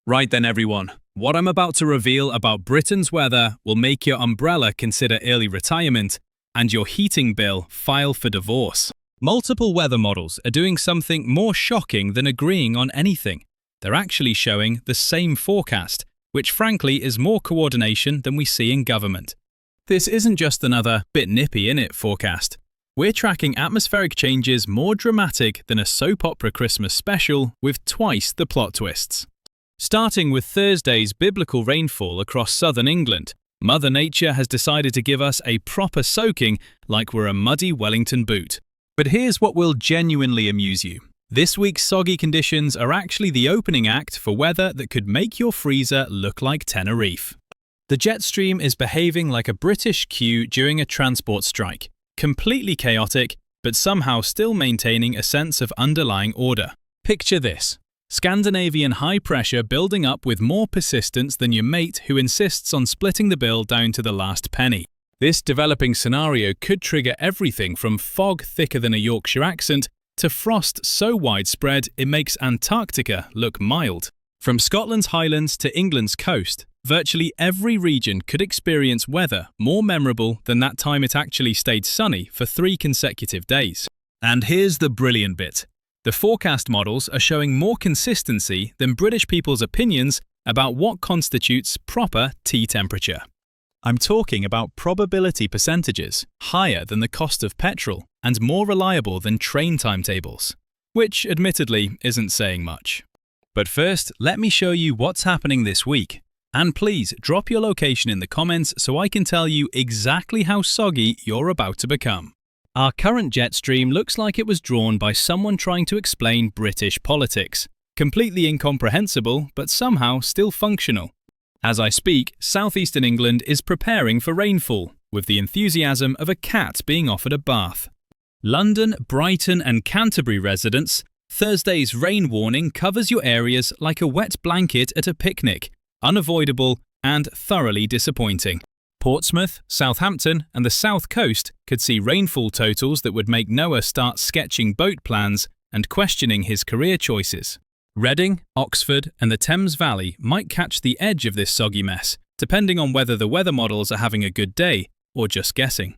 Right then everyone, what I'm about to reveal about Britain's weather will make your umbrella consider early retirement and your heating bill file for divorce. Multiple weather models are doing something more shocking than agreeing on anything. They're actually showing the same forecast, which frankly is more coordination than we see in government. This isn't just another bit nippy innit forecast. We're tracking atmospheric changes more dramatic than a soap opera Christmas special with twice the plot twists. Starting with Thursday's biblical rainfall across southern England, Mother Nature has decided to give us a proper soaking like we're a muddy Wellington boot. But here's what will genuinely amuse you. This week's soggy conditions are actually the opening act for weather that could make your freezer look like Tenerife. The jet stream is behaving like a British queue during a transport strike, completely chaotic, but somehow still maintaining a sense of underlying order. Picture this. Scandinavian high pressure building up with more persistence than your mate who insists on splitting the bill down to the last penny. This developing scenario could trigger everything from fog thicker than a Yorkshire accent to frost so widespread it makes Antarctica look mild. From Scotland's highlands to England's coast, virtually every region could experience weather more memorable than that time it actually stayed sunny for 3 consecutive days. And here's the brilliant bit. The forecast models are showing more consistency than British people's opinions about what constitutes proper tea temperature. I'm talking about probability percentages higher than the cost of petrol and more reliable than train timetables, which admittedly isn't saying much. But first, let me show you what's happening this week. And please drop your location in the comments so I can tell you exactly how soggy you're about to become. Our current jet stream looks like it was drawn by someone trying to explain British politics. Completely incomprehensible, but somehow still functional. As I speak, southeastern England is preparing for rainfall, with the enthusiasm of a cat being offered a bath. London, Brighton and Canterbury residents, Thursday's rain warning covers your areas like a wet blanket at a picnic, unavoidable and thoroughly disappointing. Portsmouth, Southampton and the south coast could see rainfall totals that would make Noah start sketching boat plans and questioning his career choices. Reading, Oxford and the Thames Valley might catch the edge of this soggy mess, depending on whether the weather models are having a good day or just guessing.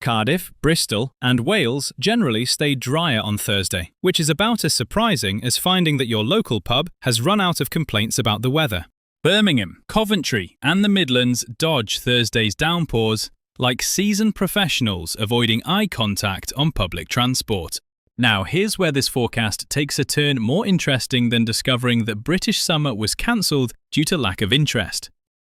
Cardiff, Bristol and Wales generally stay drier on Thursday, which is about as surprising as finding that your local pub has run out of complaints about the weather. Birmingham, Coventry and the Midlands dodge Thursday's downpours like seasoned professionals avoiding eye contact on public transport. Now here's where this forecast takes a turn more interesting than discovering that British summer was cancelled due to lack of interest.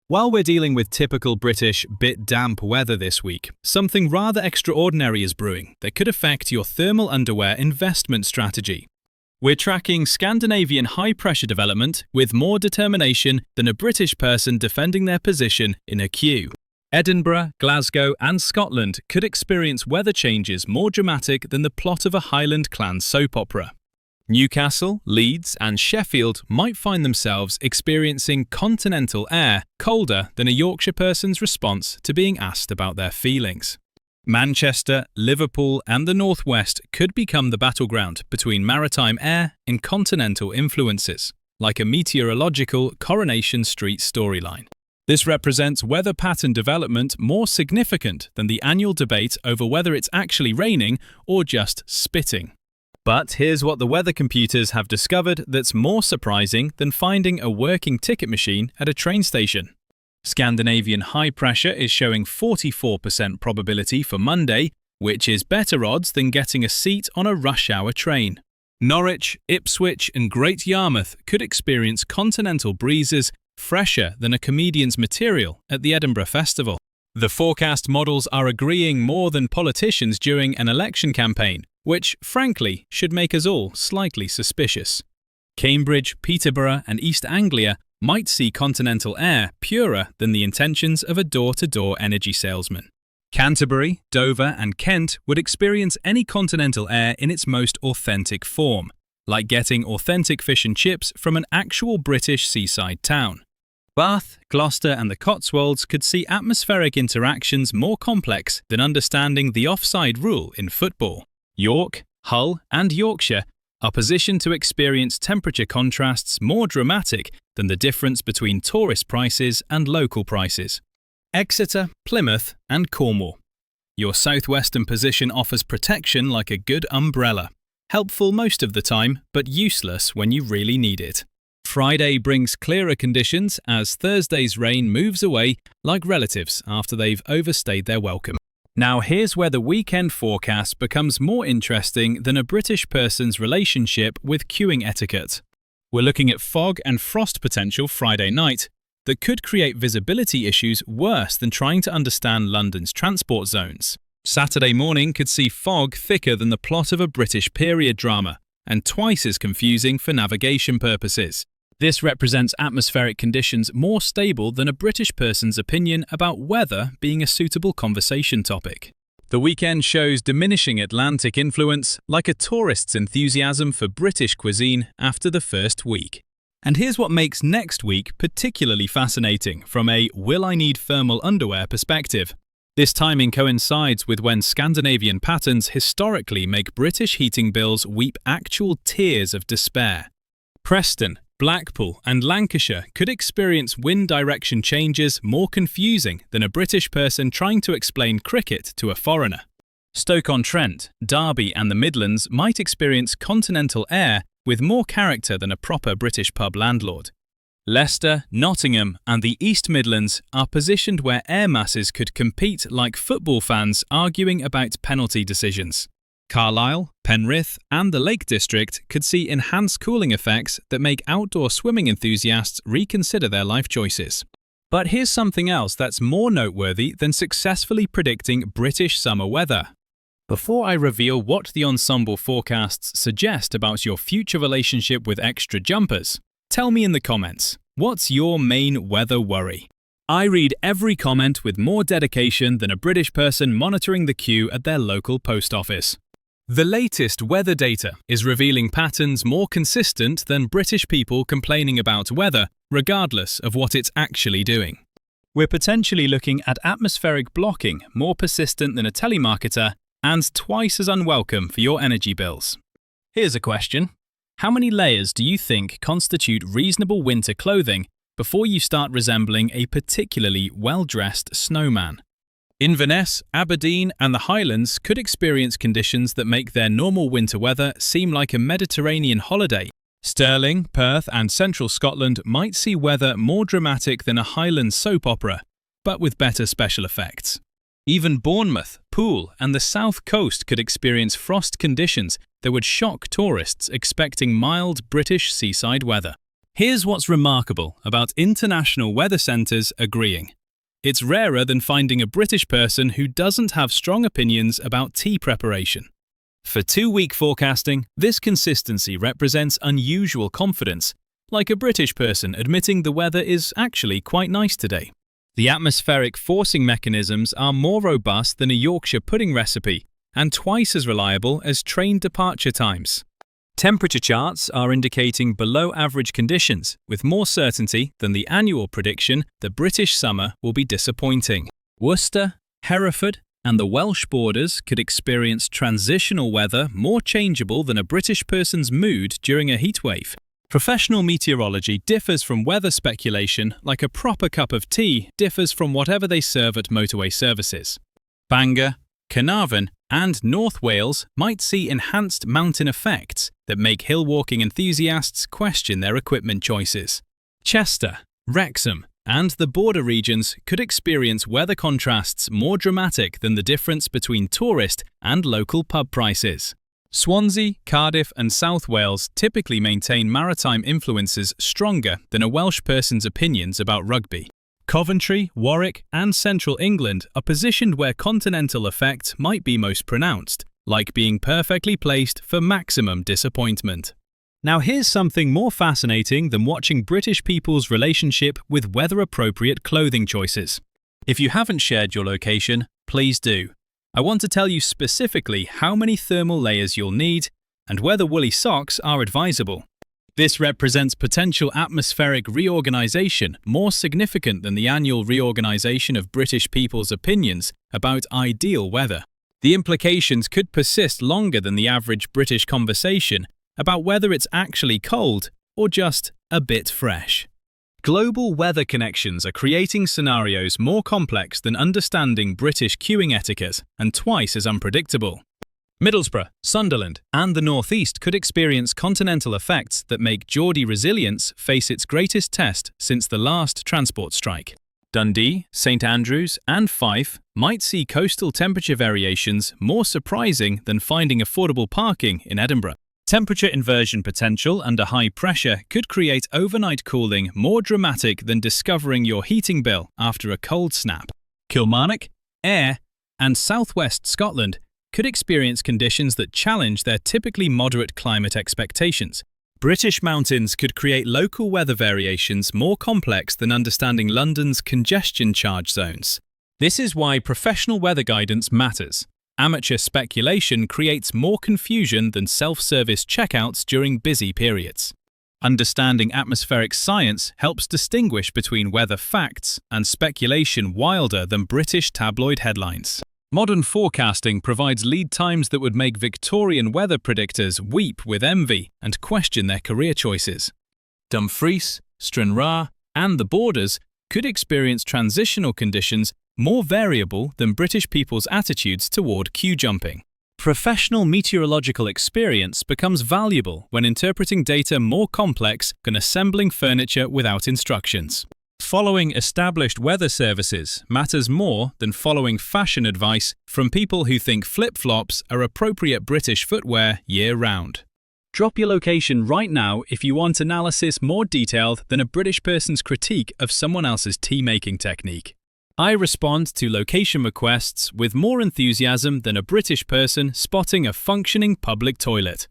While we're dealing with typical British bit damp weather this week, something rather extraordinary is brewing that could affect your thermal underwear investment strategy. We're tracking Scandinavian high-pressure development with more determination than a British person defending their position in a queue. Edinburgh, Glasgow and Scotland could experience weather changes more dramatic than the plot of a Highland clan soap opera. Newcastle, Leeds and Sheffield might find themselves experiencing continental air colder than a Yorkshire person's response to being asked about their feelings. Manchester, Liverpool and the Northwest could become the battleground between maritime air and continental influences, like a meteorological Coronation Street storyline. This represents weather pattern development more significant than the annual debate over whether it's actually raining or just spitting. But here's what the weather computers have discovered that's more surprising than finding a working ticket machine at a train station. Scandinavian high pressure is showing 44% probability for Monday, which is better odds than getting a seat on a rush hour train. Norwich, Ipswich and Great Yarmouth could experience continental breezes fresher than a comedian's material at the Edinburgh Festival. The forecast models are agreeing more than politicians during an election campaign, which, frankly, should make us all slightly suspicious. Cambridge, Peterborough and East Anglia might see continental air purer than the intentions of a door-to-door energy salesman. Canterbury, Dover and Kent would experience any continental air in its most authentic form, like getting authentic fish and chips from an actual British seaside town. Bath, Gloucester and the Cotswolds could see atmospheric interactions more complex than understanding the offside rule in football. York, Hull and Yorkshire are positioned to experience temperature contrasts more dramatic than the difference between tourist prices and local prices. Exeter, Plymouth, and Cornwall. Your southwestern position offers protection like a good umbrella, helpful most of the time, but useless when you really need it. Friday brings clearer conditions as Thursday's rain moves away like relatives after they've overstayed their welcome. Now here's where the weekend forecast becomes more interesting than a British person's relationship with queuing etiquette. We're looking at fog and frost potential Friday night that could create visibility issues worse than trying to understand London's transport zones. Saturday morning could see fog thicker than the plot of a British period drama and twice as confusing for navigation purposes. This represents atmospheric conditions more stable than a British person's opinion about weather being a suitable conversation topic. The weekend shows diminishing Atlantic influence, like a tourist's enthusiasm for British cuisine after the first week. And here's what makes next week particularly fascinating from a will I need thermal underwear perspective. This timing coincides with when Scandinavian patterns historically make British heating bills weep actual tears of despair. Preston, Blackpool and Lancashire could experience wind direction changes more confusing than a British person trying to explain cricket to a foreigner. Stoke-on-Trent, Derby and the Midlands might experience continental air with more character than a proper British pub landlord. Leicester, Nottingham and the East Midlands are positioned where air masses could compete like football fans arguing about penalty decisions. Carlisle, Penrith and the Lake District could see enhanced cooling effects that make outdoor swimming enthusiasts reconsider their life choices. But here's something else that's more noteworthy than successfully predicting British summer weather. Before I reveal what the ensemble forecasts suggest about your future relationship with extra jumpers, tell me in the comments, what's your main weather worry? I read every comment with more dedication than a British person monitoring the queue at their local post office. The latest weather data is revealing patterns more consistent than British people complaining about weather, regardless of what it's actually doing. We're potentially looking at atmospheric blocking more persistent than a telemarketer and twice as unwelcome for your energy bills. Here's a question. How many layers do you think constitute reasonable winter clothing before you start resembling a particularly well-dressed snowman? Inverness, Aberdeen and the Highlands could experience conditions that make their normal winter weather seem like a Mediterranean holiday. Stirling, Perth and central Scotland might see weather more dramatic than a Highland soap opera, but with better special effects. Even Bournemouth, Poole and the south coast could experience frost conditions that would shock tourists expecting mild British seaside weather. Here's what's remarkable about international weather centres agreeing. It's rarer than finding a British person who doesn't have strong opinions about tea preparation. For 2-week forecasting, this consistency represents unusual confidence, like a British person admitting the weather is actually quite nice today. The atmospheric forcing mechanisms are more robust than a Yorkshire pudding recipe and twice as reliable as train departure times. Temperature charts are indicating below-average conditions with more certainty than the annual prediction that British summer will be disappointing. Worcester, Hereford and the Welsh borders could experience transitional weather more changeable than a British person's mood during a heatwave. Professional meteorology differs from weather speculation like a proper cup of tea differs from whatever they serve at motorway services. Bangor, Carnarvon and North Wales might see enhanced mountain effects that make hill-walking enthusiasts question their equipment choices. Chester, Wrexham and the border regions could experience weather contrasts more dramatic than the difference between tourist and local pub prices. Swansea, Cardiff and South Wales typically maintain maritime influences stronger than a Welsh person's opinions about rugby. Coventry, Warwick and central England are positioned where continental effect might be most pronounced, like being perfectly placed for maximum disappointment. Now here's something more fascinating than watching British people's relationship with weather-appropriate clothing choices. If you haven't shared your location, please do. I want to tell you specifically how many thermal layers you'll need and whether woolly socks are advisable. This represents potential atmospheric reorganization more significant than the annual reorganization of British people's opinions about ideal weather. The implications could persist longer than the average British conversation about whether it's actually cold or just a bit fresh. Global weather connections are creating scenarios more complex than understanding British queuing etiquette and twice as unpredictable. Middlesbrough, Sunderland, and the North East could experience continental effects that make Geordie resilience face its greatest test since the last transport strike. Dundee, St Andrews, and Fife might see coastal temperature variations more surprising than finding affordable parking in Edinburgh. Temperature inversion potential under high pressure could create overnight cooling more dramatic than discovering your heating bill after a cold snap. Kilmarnock, Ayr, and southwest Scotland could experience conditions that challenge their typically moderate climate expectations. British mountains could create local weather variations more complex than understanding London's congestion charge zones. This is why professional weather guidance matters. Amateur speculation creates more confusion than self-service checkouts during busy periods. Understanding atmospheric science helps distinguish between weather facts and speculation wilder than British tabloid headlines. Modern forecasting provides lead times that would make Victorian weather predictors weep with envy and question their career choices. Dumfries, Stranraer, and the Borders could experience transitional conditions more variable than British people's attitudes toward queue jumping. Professional meteorological experience becomes valuable when interpreting data more complex than assembling furniture without instructions. Following established weather services matters more than following fashion advice from people who think flip-flops are appropriate British footwear year-round. Drop your location right now if you want analysis more detailed than a British person's critique of someone else's tea-making technique. I respond to location requests with more enthusiasm than a British person spotting a functioning public toilet.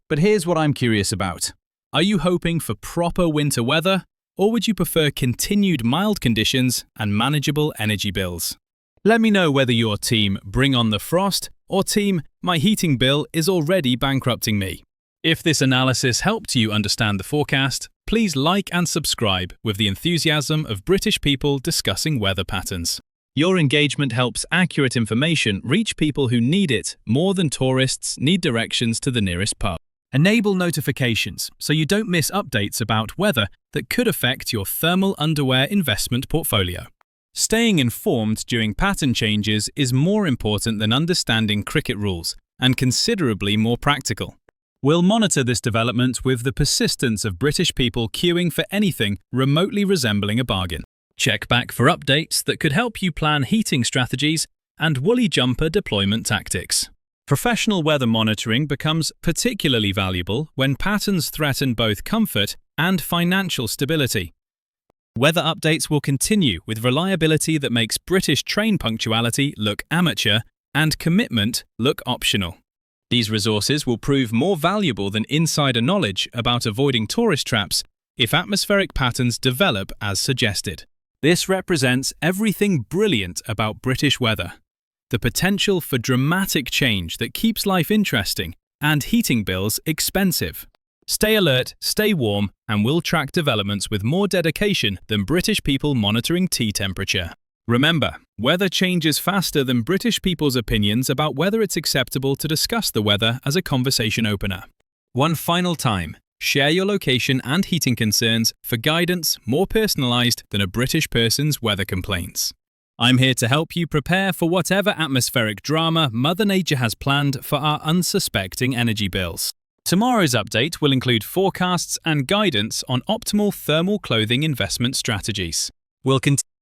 But here's what I'm curious about. Are you hoping for proper winter weather? Or would you prefer continued mild conditions and manageable energy bills? Let me know whether you're team bring on the frost or team my heating bill is already bankrupting me. If this analysis helped you understand the forecast, please like and subscribe with the enthusiasm of British people discussing weather patterns. Your engagement helps accurate information reach people who need it more than tourists need directions to the nearest pub. Enable notifications so you don't miss updates about weather that could affect your thermal underwear investment portfolio. Staying informed during pattern changes is more important than understanding cricket rules and considerably more practical. We'll monitor this development with the persistence of British people queuing for anything remotely resembling a bargain. Check back for updates that could help you plan heating strategies and woolly jumper deployment tactics. Professional weather monitoring becomes particularly valuable when patterns threaten both comfort and financial stability. Weather updates will continue with reliability that makes British train punctuality look amateur and commitment look optional. These resources will prove more valuable than insider knowledge about avoiding tourist traps if atmospheric patterns develop as suggested. This represents everything brilliant about British weather. The potential for dramatic change that keeps life interesting and heating bills expensive. Stay alert, stay warm, and we'll track developments with more dedication than British people monitoring tea temperature. Remember, weather changes faster than British people's opinions about whether it's acceptable to discuss the weather as a conversation opener. One final time, share your location and heating concerns for guidance more personalized than a British person's weather complaints. I'm here to help you prepare for whatever atmospheric drama Mother Nature has planned for our unsuspecting energy bills. Tomorrow's update will include forecasts and guidance on optimal thermal clothing investment strategies.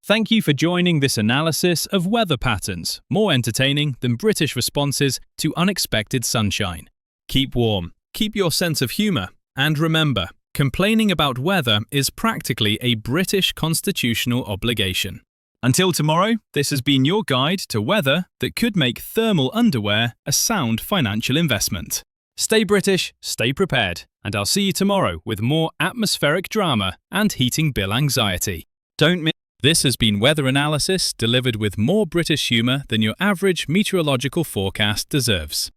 Thank you for joining this analysis of weather patterns, more entertaining than British responses to unexpected sunshine. Keep warm, keep your sense of humour, and remember, complaining about weather is practically a British constitutional obligation. Until tomorrow, this has been your guide to weather that could make thermal underwear a sound financial investment. Stay British, stay prepared, and I'll see you tomorrow with more atmospheric drama and heating bill anxiety. Don't miss. This has been weather analysis delivered with more British humour than your average meteorological forecast deserves.